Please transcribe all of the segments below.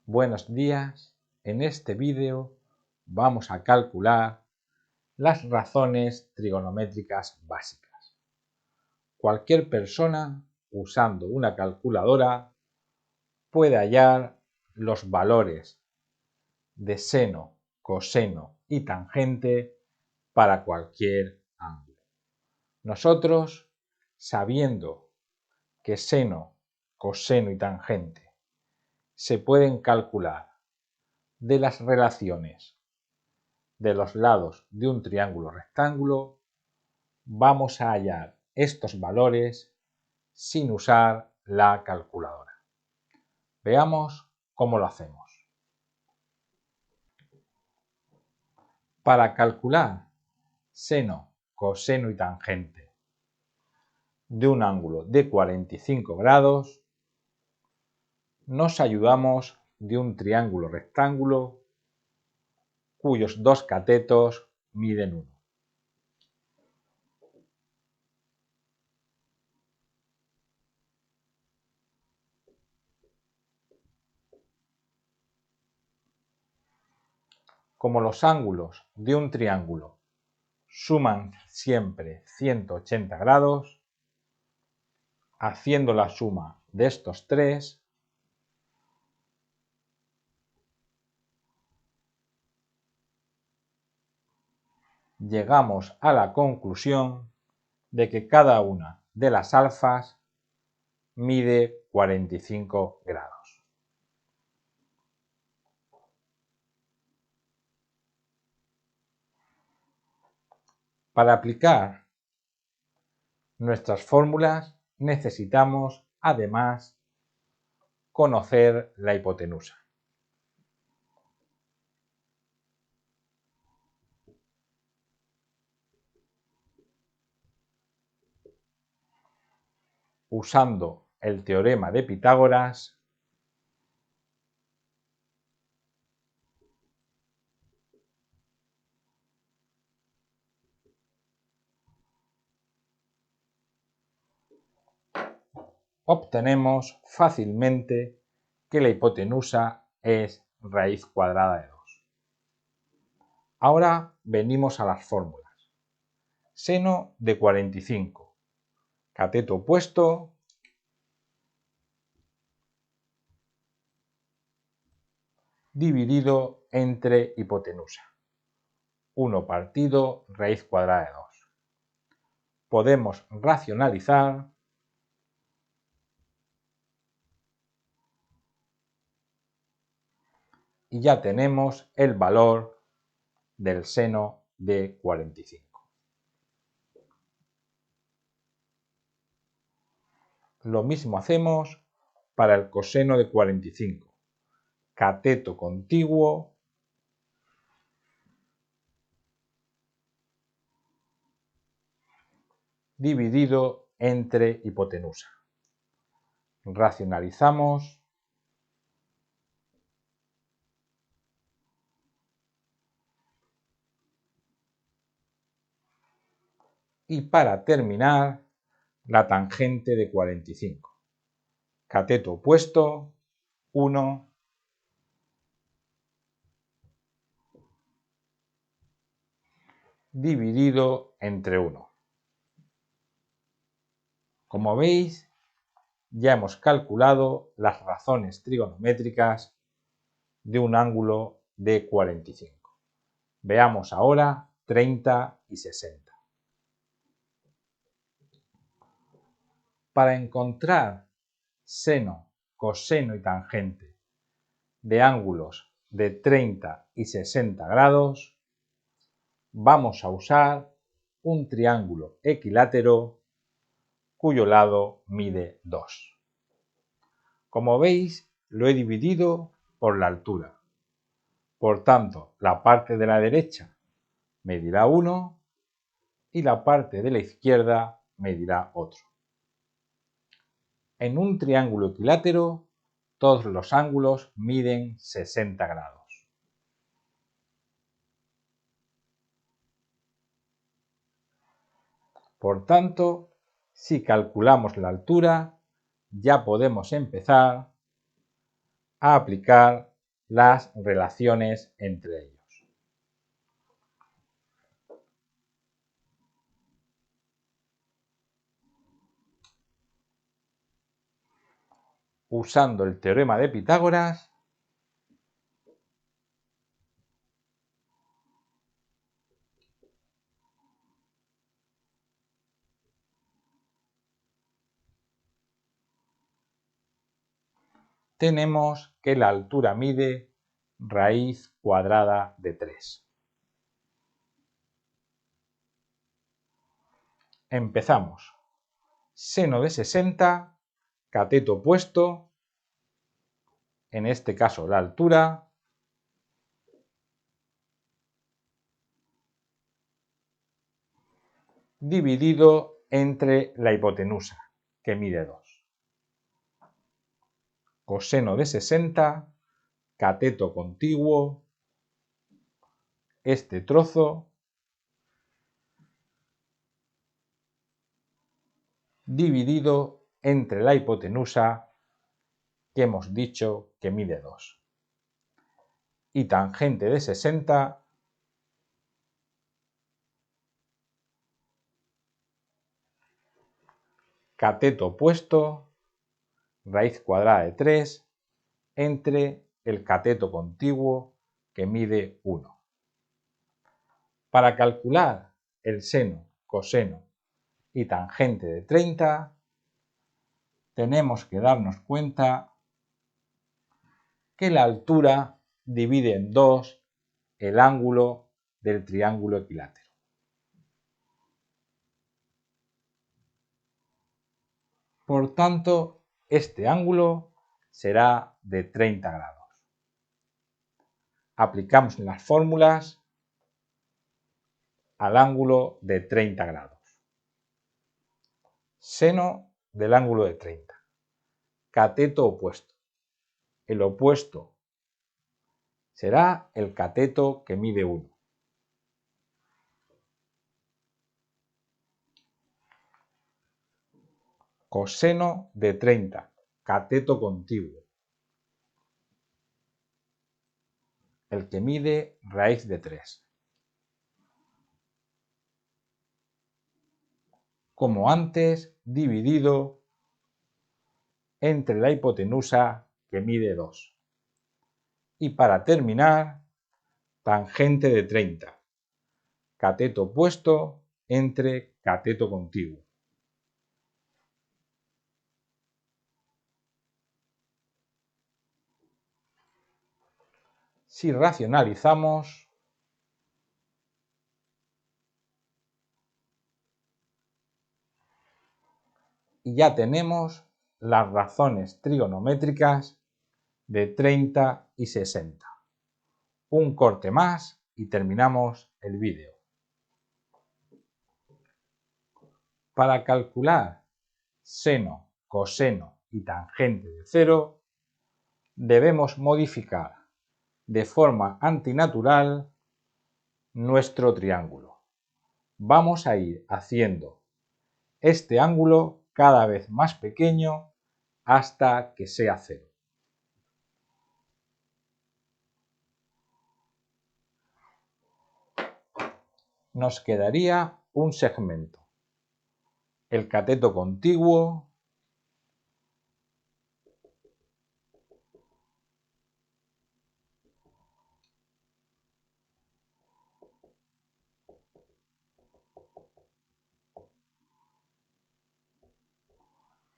Buenos días, en este vídeo vamos a calcular las razones trigonométricas básicas. Cualquier persona usando una calculadora puede hallar los valores de seno, coseno y tangente para cualquier ángulo. Nosotros, sabiendo que seno, coseno y tangente se pueden calcular de las relaciones de los lados de un triángulo rectángulo, vamos a hallar estos valores sin usar la calculadora. Veamos cómo lo hacemos. Para calcular seno, coseno y tangente de un ángulo de 45 grados, nos ayudamos de un triángulo rectángulo cuyos dos catetos miden 1. Como los ángulos de un triángulo suman siempre 180 grados, haciendo la suma de estos tres, llegamos a la conclusión de que cada una de las alfas mide 45 grados. Para aplicar nuestras fórmulas necesitamos, además, conocer la hipotenusa. Usando el teorema de Pitágoras, obtenemos fácilmente que la hipotenusa es raíz cuadrada de 2. Ahora venimos a las fórmulas. Seno de 45, cateto opuesto, dividido entre hipotenusa. 1 partido raíz cuadrada de 2. Podemos racionalizar y ya tenemos el valor del seno de 45. Lo mismo hacemos para el coseno de 45. Cateto contiguo dividido entre hipotenusa. Racionalizamos y para terminar, la tangente de 45. Cateto opuesto, 1, dividido entre 1. Como veis, ya hemos calculado las razones trigonométricas de un ángulo de 45. Veamos ahora 30 y 60. Para encontrar seno, coseno y tangente de ángulos de 30 y 60 grados, vamos a usar un triángulo equilátero cuyo lado mide 2. Como veis, lo he dividido por la altura. Por tanto, la parte de la derecha medirá 1 y la parte de la izquierda medirá otro. En un triángulo equilátero, todos los ángulos miden 60 grados. Por tanto, si calculamos la altura, ya podemos empezar a aplicar las relaciones entre ellos. Usando el teorema de Pitágoras, tenemos que la altura mide raíz cuadrada de 3. Empezamos. Seno de 60, cateto opuesto, en este caso la altura, dividido entre la hipotenusa, que mide 2. Coseno de 60, cateto contiguo, este trozo, dividido entre la hipotenusa, que hemos dicho que mide 2. Y tangente de 60, cateto opuesto, raíz cuadrada de 3, entre el cateto contiguo, que mide 1. Para calcular el seno, coseno y tangente de 30, tenemos que darnos cuenta que la altura divide en 2 el ángulo del triángulo equilátero. Por tanto, este ángulo será de 30 grados. Aplicamos las fórmulas al ángulo de 30 grados. Seno del ángulo de 30. Cateto opuesto. El opuesto será el cateto que mide 1. Coseno de 30, cateto contiguo. El que mide raíz de 3. Como antes, dividido entre la hipotenusa, que mide 2. Y para terminar, tangente de 30, cateto opuesto entre cateto contiguo. Si racionalizamos, y ya tenemos las razones trigonométricas de 30 y 60. Un corte más y terminamos el vídeo. Para calcular seno, coseno y tangente de 0, debemos modificar de forma antinatural nuestro triángulo. Vamos a ir haciendo este ángulo cada vez más pequeño hasta que sea 0. Nos quedaría un segmento, el cateto contiguo,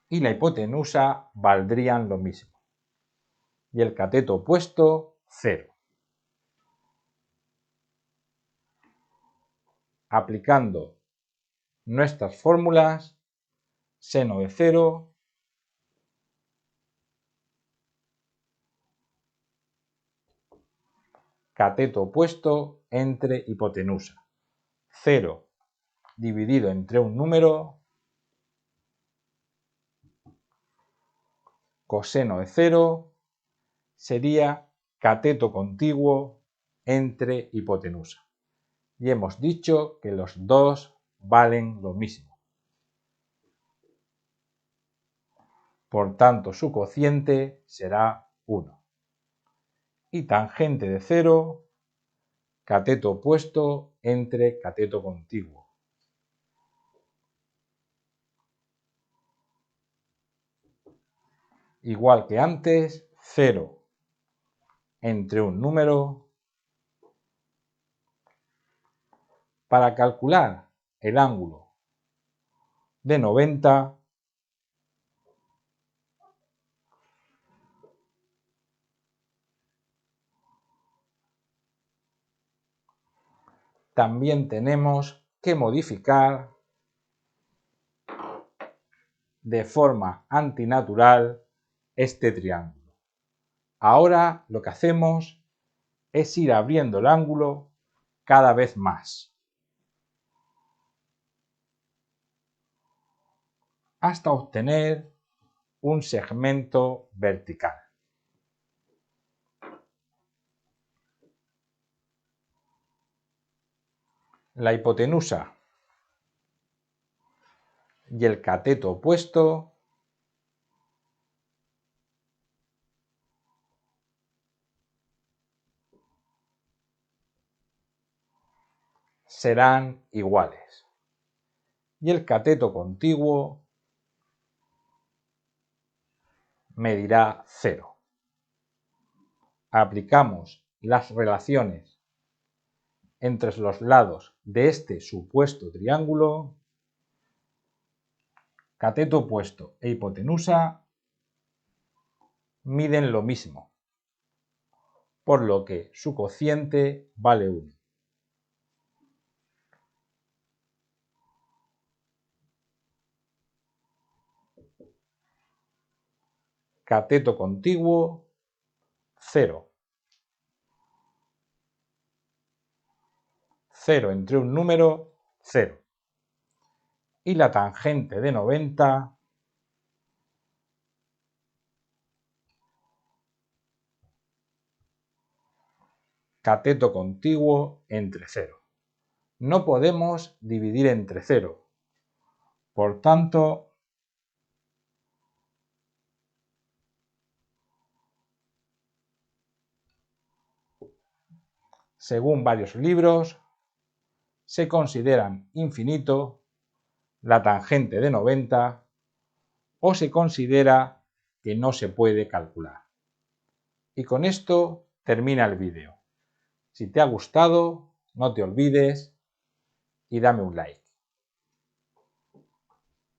y la hipotenusa valdrían lo mismo. Y el cateto opuesto, 0. Aplicando nuestras fórmulas, seno de 0, cateto opuesto entre hipotenusa. 0 dividido entre un número, coseno de 0, sería cateto contiguo entre hipotenusa. Y hemos dicho que los dos valen lo mismo. Por tanto, su cociente será 1. y tangente de 0, cateto opuesto entre cateto contiguo. Igual que antes, 0 entre un número. Para calcular el ángulo de 90, también tenemos que modificar de forma antinatural este triángulo. Ahora lo que hacemos es ir abriendo el ángulo cada vez más, hasta obtener un segmento vertical. La hipotenusa y el cateto opuesto serán iguales y el cateto contiguo medirá 0. Aplicamos las relaciones entre los lados de este supuesto triángulo. Cateto opuesto e hipotenusa miden lo mismo, por lo que su cociente vale 1. Cateto contiguo, 0. 0 entre un número, 0. Y la tangente de 90 cateto contiguo entre 0. No podemos dividir entre 0. Por tanto, según varios libros, se consideran infinito la tangente de 90 o se considera que no se puede calcular. Y con esto termina el vídeo. Si te ha gustado, no te olvides y dame un like.